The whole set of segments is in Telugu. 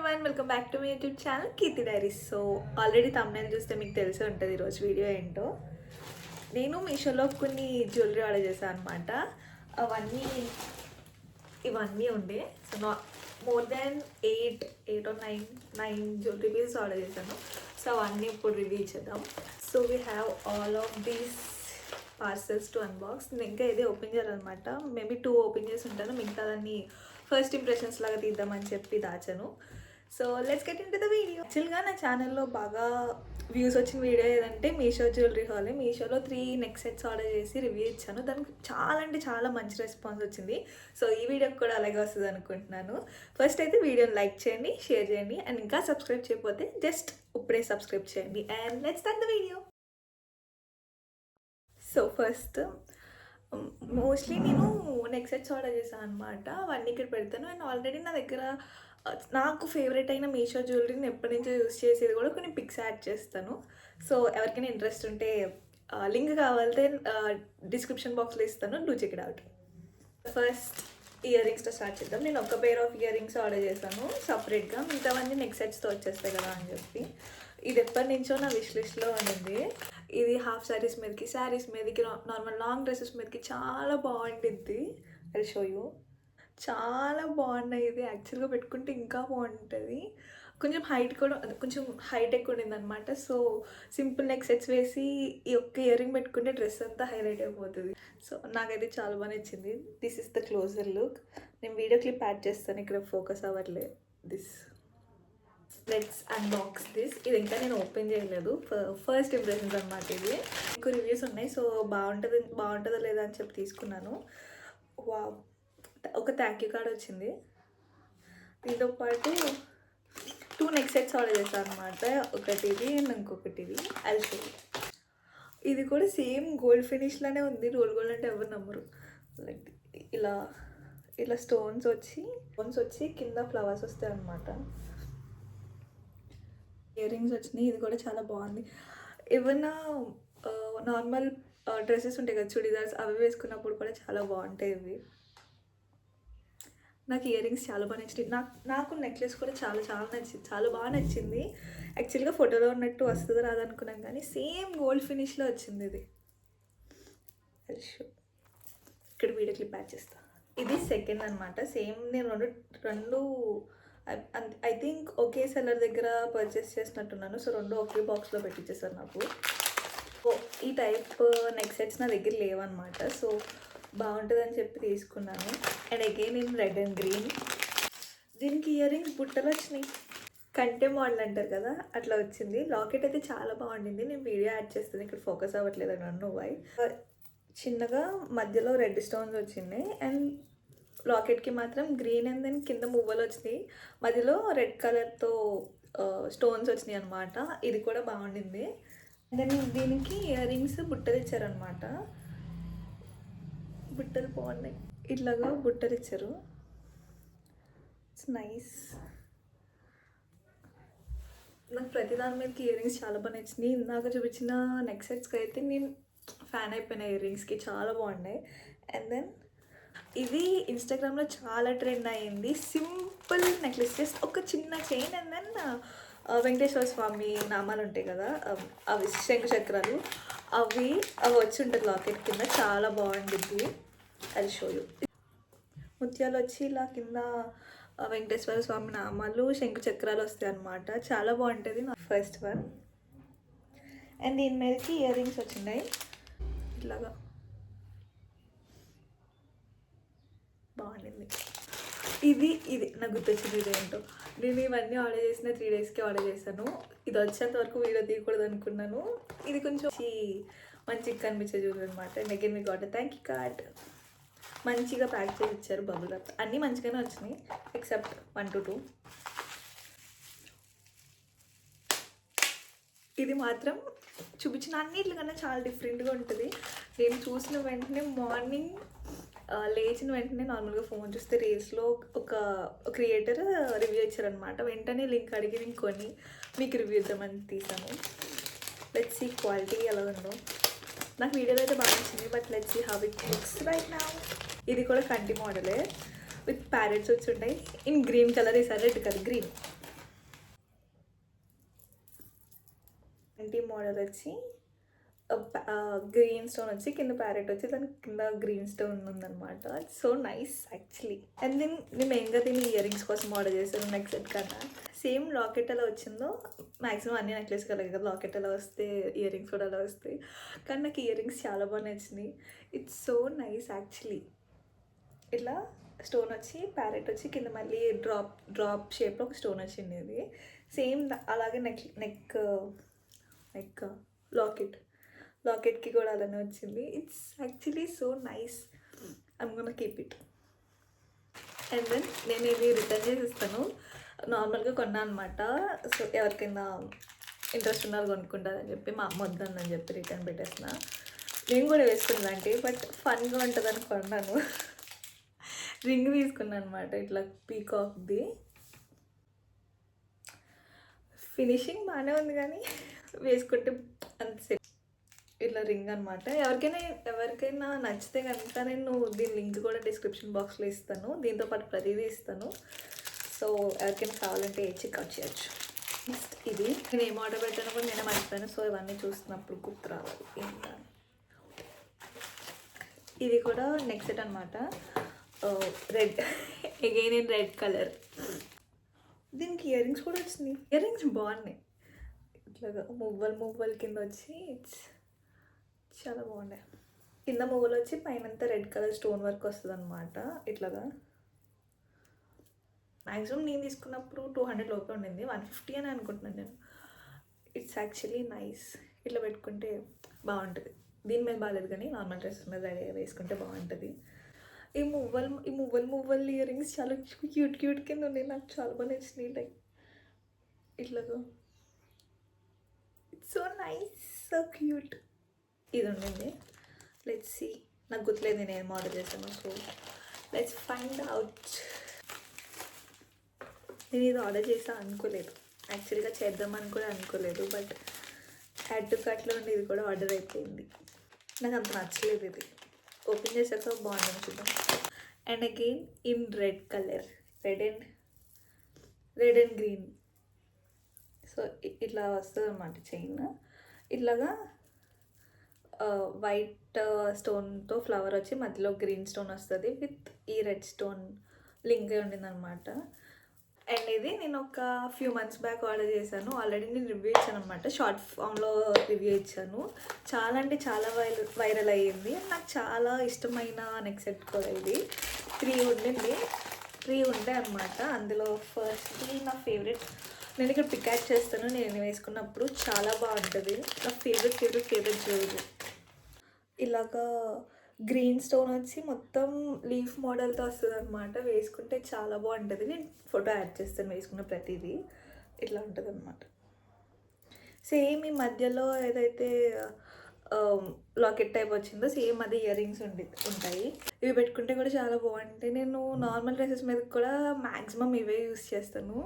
Everyone, welcome back to my YouTube channel Keerthi diaries. So already thumbnail చూస్తే మీకు తెలిసి ఉంటుంది ఈరోజు వీడియో ఏంటో. నేను మీషోలో కొన్ని జ్యువెలరీ ఆర్డర్ చేశాను అనమాట. అవన్నీ ఇవన్నీ ఉండే. So more than eight or nine jewellery pieces order చేశాను. సో అవన్నీ ఇప్పుడు రివ్యూ చేద్దాం. So we have all of these parcels to unbox. నేను ఇంకా ఇదే ఓపెన్ చేయాలన్నమాట. మేబీ 2 ఓపెన్ చేసి ఉంటాను, మిగతా దాన్ని ఫస్ట్ ఇంప్రెషన్స్ లాగా తీద్దామని చెప్పి దాచాను. So let's get into the video. యాక్చువల్గా నా ఛానల్లో బాగా వ్యూస్ వచ్చిన వీడియో ఏదంటే మీషో జ్యువెలరీ హాల్. మీషోలో 3 నెక్ సెట్స్ ఆర్డర్ చేసి రివ్యూ ఇచ్చాను. దానికి చాలా అంటే చాలా మంచి రెస్పాన్స్ వచ్చింది. సో ఈ వీడియోకి కూడా అలాగే వస్తుంది అనుకుంటున్నాను. ఫస్ట్ అయితే వీడియోని లైక్ చేయండి, షేర్ చేయండి, అండ్ ఇంకా సబ్స్క్రైబ్ చేయకపోతే జస్ట్ ఇప్పుడే సబ్స్క్రైబ్ చేయండి. And let's start the video. So first mostly నేను నెక్ సెట్స్ ఆర్డర్ చేశాను అనమాట. అవన్నీ ఇక్కడ పెడతాను. అండ్ ఆల్రెడీ నా దగ్గర నాకు ఫేవరెట్ అయిన మీషో జ్యువెలరీని ఎప్పటి నుంచో యూస్ చేసేది కూడా కొన్ని పిక్స్ యాడ్ చేస్తాను. సో ఎవరికైనా ఇంట్రెస్ట్ ఉంటే లింక్ కావాలంటే డిస్క్రిప్షన్ బాక్స్లో ఇస్తాను, do check it out. First ear రింగ్స్తో స్టార్ట్ చేద్దాం. నేను ఒక pair of earrings order చేశాను సపరేట్గా. మిగతావన్నీ నెక్ సెట్స్తో వచ్చేస్తాయి కదా అని చెప్పి. ఇది ఎప్పటి నుంచో నా విష్ లిస్ట్లో ఉండింది. ఇది హాఫ్ శారీస్ మీదకి నార్మల్ లాంగ్ డ్రెస్సెస్ మీదకి చాలా బాగుంటుంది. I show you. చాలా బాగున్నాయి. ఇది యాక్చువల్గా పెట్టుకుంటే ఇంకా బాగుంటుంది. కొంచెం హైట్ ఎక్కువ ఉండింది అనమాట. సో సింపుల్ నెక్ సెట్స్ వేసి ఈ ఒక్క ఇయర్ రింగ్ పెట్టుకుంటే డ్రెస్ అంతా హైలైట్ అయిపోతుంది. సో నాకైతే చాలా బాగా నచ్చింది. This is the closer look. నేను వీడియో క్లిప్ యాడ్ చేస్తాను, ఇక్కడ ఫోకస్ అవ్వట్లేదు. Let's unbox this. ఇది ఇంకా నేను ఓపెన్ చేయలేదు, ఫస్ట్ ఇంప్రెషన్స్ అనమాట. ఇది ఎక్కువ రివ్యూస్ ఉన్నాయి. సో బాగుంటుందో లేదా అని చెప్పి తీసుకున్నాను. ఒక థ్యాంక్ యూ కార్డ్ వచ్చింది. దీంతో పాటు 2 నెక్ సెట్స్ ఆర్డర్ చేశాను అనమాట. ఒకటి ఇది అండ్ ఇంకొకటి ఇది. అది ఇది కూడా సేమ్ గోల్డ్ ఫినిష్లోనే ఉంది. రోల్ గోల్డ్ అంటే ఎవరు నమ్మరు. లైక్ ఇలా స్టోన్స్ వచ్చి కింద ఫ్లవర్స్ వస్తాయి అనమాట. ఇయర్ రింగ్స్ వచ్చినాయి. ఇది కూడా చాలా బాగుంది. ఏమన్నా నార్మల్ డ్రెస్సెస్ ఉంటాయి కదా, చుడిదార్స్, అవి వేసుకున్నప్పుడు కూడా చాలా బాగుంటాయి ఇవి. నాకు ఇయర్ రింగ్స్ చాలా బాగా నచ్చింది. నాకు నెక్లెస్ కూడా చాలా బాగా నచ్చింది. యాక్చువల్గా ఫోటోలో ఉన్నట్టు వస్తుందో రాదనుకున్నాను, కానీ సేమ్ గోల్డ్ ఫినిష్లో వచ్చింది ఇది. ఇక్కడ వీడియో క్లిప్ యాడ్ చేస్తా. ఇది సెకండ్ అనమాట. సేమ్ నేను రెండు ఐ థింక్ ఒకే సెల్లర్ దగ్గర పర్చేస్ చేసినట్టున్నాను. సో 2 ఒకే బాక్స్లో పెట్టించేసారు నాకు. ఈ టైప్ నెక్ సెట్స్ నా దగ్గర లేవన్నమాట. సో బాగుంటుందని చెప్పి తీసుకున్నాను. And again in red and green. దీనికి ఇయర్ రింగ్స్ బుట్టలు వచ్చినాయి. కంటే మోడల్ అంటారు కదా, అట్లా వచ్చింది. లాకెట్ అయితే చాలా బాగుండింది. నేను వీడియో యాడ్ చేస్తాను, ఇక్కడ ఫోకస్ అవ్వట్లేదు అని అన్ను వై. చిన్నగా మధ్యలో రెడ్ స్టోన్స్ వచ్చినాయి. అండ్ లాకెట్కి మాత్రం గ్రీన్ అండ్ దెన్ కింద మువ్వలు వచ్చినాయి. మధ్యలో రెడ్ కలర్తో స్టోన్స్ వచ్చినాయి అనమాట. ఇది కూడా బాగుండింది. దెన్ దీనికి ఇయర్ రింగ్స్ బుట్టలు ఇచ్చారనమాట. బుట్టలు బాగున్నాయి. ఇట్లాగా బుట్టలు ఇచ్చారు. It's nice. నాకు ప్రతి దాని మీదకి ఇయర్ రింగ్స్ చాలా బాగా నచ్చింది. ఇందాక చూపించిన నెక్ సెట్స్కి అయితే నేను ఫ్యాన్ అయిపోయిన ఇయర్ రింగ్స్కి, చాలా బాగున్నాయి. అండ్ దెన్ ఇది ఇన్స్టాగ్రామ్లో చాలా ట్రెండ్ అయ్యింది. సింపుల్ నెక్లెస్, జస్ట్ ఒక చిన్న చైన్ అండ్ దెన్ వెంకటేశ్వర స్వామి నామాలు ఉంటాయి కదా, అవి శంకు చక్రాలు, అవి వచ్చి ఉంటుంది లాకెట్ కింద. చాలా బాగుంటుంది. అది షోయు. ముత్యాలు వచ్చి ఇలా కింద వెంకటేశ్వర స్వామి నామాలు, శంకు చక్రాలు వస్తాయి అన్నమాట. చాలా బాగుంటుంది. First one. అండ్ దీని మీదకి ఇయర్ రింగ్స్ వచ్చినాయి ఇట్లాగా. బాగుండింది. ఇది నాకు గుర్తొచ్చింది. ఇది ఏంటో, నేను ఇవన్నీ ఆర్డర్ చేసిన 3 డేస్కి ఆర్డర్ చేశాను. ఇది వచ్చేంత వరకు వీడియో తీయకూడదు అనుకున్నాను. ఇది కొంచెం మంచిగా కనిపించే చూడు అనమాట. Again me got thank you card. మంచిగా ప్యాక్ చేసి ఇచ్చారు. బబుల్ ర్యాప్ అన్నీ మంచిగానే వచ్చినాయి ఎక్సెప్ట్ 1 to 2. ఇది మాత్రం చూపించిన అన్నిటికన్నా చాలా డిఫరెంట్గా ఉంటుంది. నేను చూసిన వెంటనే మార్నింగ్ లేచిన వెంటనే నార్మల్గా ఫోన్ చూస్తే రీల్స్లో ఒక క్రియేటర్ రివ్యూ ఇచ్చారనమాట. వెంటనే లింక్ అడిగి నేను కొని మీకు రివ్యూ ఇద్దామని తీసాను. లెట్స్ సీ క్వాలిటీ ఎలా ఉందో. నాకు వీడియోలో అయితే బాగా నచ్చింది, but let's see how it looks right now. ఇది కూడా కంటి మోడలే విత్ ప్యారెట్స్ వచ్చి ఉంటాయి ఇన్ గ్రీన్ కలర్. ఈసారి రెడ్ కలర్ గ్రీన్. మోడల్ వచ్చి గ్రీన్ స్టోన్ వచ్చి కింద ప్యారెట్ వచ్చి దాని కింద గ్రీన్ స్టోన్ ఉందన్నమాట. So nice actually. And then నేను మెయిన్గా దీన్ని ఇయర్ రింగ్స్ కోసం ఆర్డర్ చేశాను నెక్ సెట్ కన్నా. సేమ్ లాకెట్ ఎలా వచ్చిందో మ్యాక్సిమం అన్ని నెక్లెస్ కలర్ కదా, లాకెట్ ఎలా వస్తే ఇయర్ రింగ్స్ కూడా అలా వస్తాయి. కానీ నాకు ఇయర్ రింగ్స్ చాలా బాగా నచ్చినాయి. It's so nice actually. ఇట్లా స్టోన్ వచ్చి ప్యారెట్ వచ్చి కింద మళ్ళీ డ్రాప్ షేప్లో ఒక స్టోన్ వచ్చింది. ఇది సేమ్ అలాగే నెక్ లాకెట్కి కూడా అలానే వచ్చింది. It's actually so nice. I'm gonna keep it. And then నేను ఇది రిటర్న్ చేసి ఇస్తాను. నార్మల్గా కొన్నా అనమాట. సో ఎవరికైనా ఇంట్రెస్ట్ ఉన్నారు కొనుక్కుంటారని చెప్పి మా అమ్మ వద్దని చెప్పి రిటర్న్ పెట్టేసిన. నేను కూడా వేసుకున్నాను అంటే, బట్ ఫన్గా ఉంటుందని కొన్నాను. రింగ్ తీసుకున్నాను అనమాట, ఇట్లా పీకాక్ది. ఫినిషింగ్ బాగానే ఉంది కానీ వేసుకుంటే అంతే. ఇట్లా రింగ్ అనమాట. ఎవరికైనా నచ్చితే కనుక నేను దీని లింక్ కూడా డిస్క్రిప్షన్ బాక్స్లో ఇస్తాను. దీంతో పాటు ప్రతిదీ ఇస్తాను. సో ఎవరికైనా కావాలంటే చెక్అవుట్ చేయొచ్చు. నెక్స్ట్ ఇది నేను ఏం ఆర్డర్ పెట్టాను కూడా నేనే మర్చిపోయాను. సో ఇవన్నీ చూస్తున్నప్పుడు గుర్తు రావాలి ఏంటా. ఇది కూడా నెక్ సెట్ అనమాట. Red, again in red colour. దీనికి ఇయర్ రింగ్స్ కూడా వచ్చినాయి. ఇయర్ రింగ్స్ బాగున్నాయి. ఇట్లాగా మువ్వలు కింద వచ్చి చాలా బాగున్నాయి. కింద మువ్వలు వచ్చి పైనంతా రెడ్ కలర్ స్టోన్ వర్క్ వస్తుంది అనమాట. ఇట్లాగా మ్యాక్సిమం నేను తీసుకున్నప్పుడు 200 లోపే ఉండింది. 150 అని అనుకుంటున్నాను నేను. It's actually nice. ఇట్లా పెట్టుకుంటే బాగుంటుంది. దీని మీద బాగాలేదు కానీ నార్మల్ డ్రెస్సెస్ మీద వేసుకుంటే బాగుంటుంది. ఈ మువ్వలు ఇయర్ రింగ్స్ చాలా క్యూట్ కింద ఉన్నాయి. నాకు చాలా బాగా నచ్చినాయి. లైక్ ఇట్లాగా it's so nice, so cute. ఇది ఉండింది. Let's see. నాకు గుర్తులేదు నేను ఏం ఆర్డర్ చేశాను. So let's find out. నేను ఇది ఆర్డర్ చేసా అనుకోలేదు. యాక్చువల్గా చేద్దామని కూడా అనుకోలేదు. బట్ యాడ్ టు కార్ట్లో ఉండి ఇది కూడా ఆర్డర్ అయిపోయింది. నాకు అంత నచ్చలేదు. ఇది ఓపెన్ చేశాక బాగుంది చూద్దాం. And again in red colour, red and green. So ఇట్లా వస్తుంది అన్నమాట చైన్. ఇట్లాగా వైట్ స్టోన్తో ఫ్లవర్ వచ్చి మధ్యలో గ్రీన్ స్టోన్ వస్తుంది విత్ ఈ రెడ్ స్టోన్ లింక్ ఉండిందనమాట. అండ్ ఇది నేను ఒక ఫ్యూ మంత్స్ బ్యాక్ ఆర్డర్ చేశాను. ఆల్రెడీ నేను రివ్యూ ఇచ్చాను అనమాట. షార్ట్ ఫామ్లో రివ్యూ ఇచ్చాను. చాలా అంటే చాలా వైరల్ అయ్యింది. నాకు చాలా ఇష్టమైన నెక్ సెట్ కూడా ఇది. 3 ఉండే అనమాట. అందులో ఫస్ట్ది నా ఫేవరెట్. నేను ఇక్కడ పిక్ చేస్తాను. నేను వేసుకున్నప్పుడు చాలా బాగుంటుంది. నా ఫేవరెట్ జ్యువెలరీ. ఇలాగా గ్రీన్ స్టోన్ వచ్చి మొత్తం లీఫ్ మోడల్తో వస్తుంది అనమాట. వేసుకుంటే చాలా బాగుంటుంది. నేను ఫోటో యాడ్ చేస్తాను వేసుకున్న ప్రతిదీ. ఇట్లా ఉంటుంది అనమాట. సేమ్ ఈ మధ్యలో ఏదైతే లాకెట్ టైప్ వచ్చిందో సేమ్ అది ఇయర్ రింగ్స్ ఉంటాయి. ఇవి పెట్టుకుంటే కూడా చాలా బాగుంటాయి. నేను నార్మల్ డ్రెస్సెస్ మీద కూడా మ్యాక్సిమం ఇవే యూస్ చేస్తాను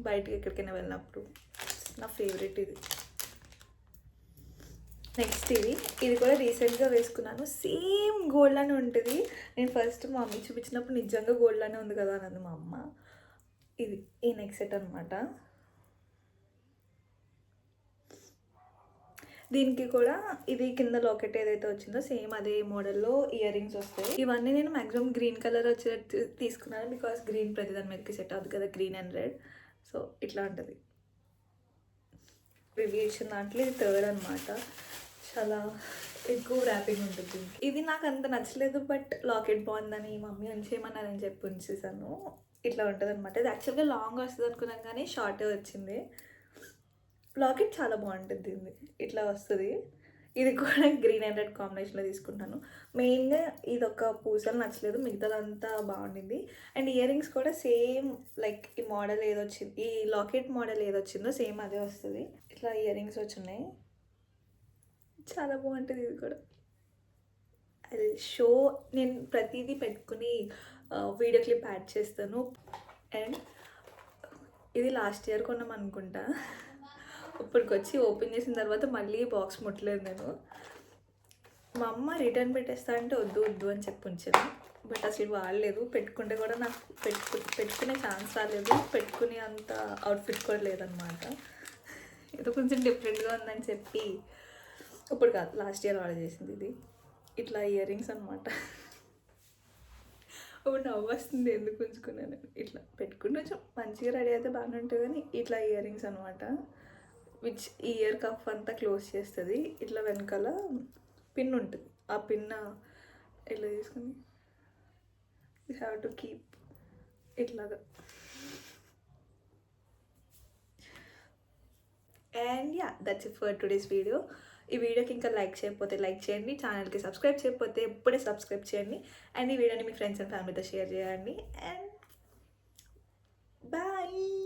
బయటికి ఎక్కడికైనా వెళ్ళినప్పుడు. నా ఫేవరెట్ ఇది. నెక్స్ట్ ఇది కూడా రీసెంట్గా వేసుకున్నాను. సేమ్ గోల్డ్ అని ఉంటుంది. నేను ఫస్ట్ మా మమ్మీ చూపించినప్పుడు నిజంగా గోల్డ్ అనే ఉంది కదా అన్నది మా అమ్మ. ఇది ఈ నెక్ సెట్ అనమాట. దీనికి కూడా ఇది కింద లాకెట్ ఏదైతే వచ్చిందో సేమ్ అదే మోడల్లో ఇయర్ రింగ్స్ వస్తాయి. ఇవన్నీ నేను మ్యాక్సిమం గ్రీన్ కలర్ వచ్చేటట్టు తీసుకున్నాను. బికాస్ గ్రీన్ ప్రతి దాని మీదకి సెట్ అవుతుంది కదా, గ్రీన్ అండ్ రెడ్. సో ఇట్లా ఉంటుంది. రివ్యూ ఇచ్చిన దాంట్లో ఇది 3rd అనమాట. చాలా ఎక్కువ ర్యాపింగ్ ఉంటుంది. ఇది నాకు అంత నచ్చలేదు. బట్ లాకెట్ బాగుందని మమ్మీ ఉంచేయమన్నారని చెప్పి ఉంచేసాను. ఇట్లా ఉంటుంది అనమాట. ఇది యాక్చువల్గా లాంగ్ వస్తుంది అనుకున్నాను కానీ షార్టే వచ్చింది. లాకెట్ చాలా బాగుంటుంది. ఇది ఇట్లా వస్తుంది. ఇది కూడా గ్రీన్ అండ్ రెడ్ కాంబినేషన్లో తీసుకుంటాను. మెయిన్గా ఇది ఒక పూసలు నచ్చలేదు, మిగతాదంతా బాగుండింది. అండ్ ఇయర్ రింగ్స్ కూడా సేమ్ లైక్ ఈ మోడల్ ఏదొచ్చింది, ఈ లాకెట్ మోడల్ ఏదొచ్చిందో సేమ్ అదే వస్తుంది. ఇట్లా ఇయర్ రింగ్స్ వచ్చినాయి. చాలా బాగుంటుంది. ఇది కూడా అది షో. నేను ప్రతిదీ పెట్టుకుని వీడియో క్లిప్ యాడ్ చేస్తాను. అండ్ ఇది లాస్ట్ ఇయర్ కొన్నాం అనుకుంటా. ఇప్పటికి వచ్చి ఓపెన్ చేసిన తర్వాత మళ్ళీ బాక్స్ ముట్టలేదు నేను. మా అమ్మ రిటర్న్ పెట్టేస్తా అంటే వద్దు అని చెప్పి ఉంచాను. బట్ అసలు వాడలేదు. పెట్టుకుంటే కూడా నాకు పెట్టుకునే ఛాన్స్ రాలేదు. పెట్టుకునే అంత అవుట్ఫిట్ కూడా లేదనమాట. ఏదో కొంచెం డిఫరెంట్గా ఉందని చెప్పి ఇప్పుడు కాదు లాస్ట్ ఇయర్ ఆర్డర్ చేసింది ఇది. ఇట్లా ఇయర్ రింగ్స్ అనమాట. ఇప్పుడు నవ్వు వస్తుంది ఎందుకు ఉంచుకున్నాను. ఇట్లా పెట్టుకుని కొంచెం మంచిగా రెడీ అయితే బాగానే ఉంటుంది కానీ ఇట్లా ఇయర్ రింగ్స్ అనమాట. విచ్ ఇయర్ కఫ్ అంతా క్లోజ్ చేస్తుంది. ఇట్లా వెనకాల పిన్ ఉంటుంది. ఆ పిన్ ఇట్లా తీసుకుని యూ హ్యావ్ టు కీప్ ఇట్లాగా. And yeah that's it for today's video. ఈ వీడియోకి ఇంకా లైక్ చేయకపోతే లైక్ చేయండి, ఛానల్కి సబ్స్క్రైబ్ చేయకపోతే ఎప్పుడే సబ్స్క్రైబ్ చేయండి, అండ్ ఈ వీడియోని మీ ఫ్రెండ్స్ అండ్ ఫ్యామిలీతో షేర్ చేయండి. And bye.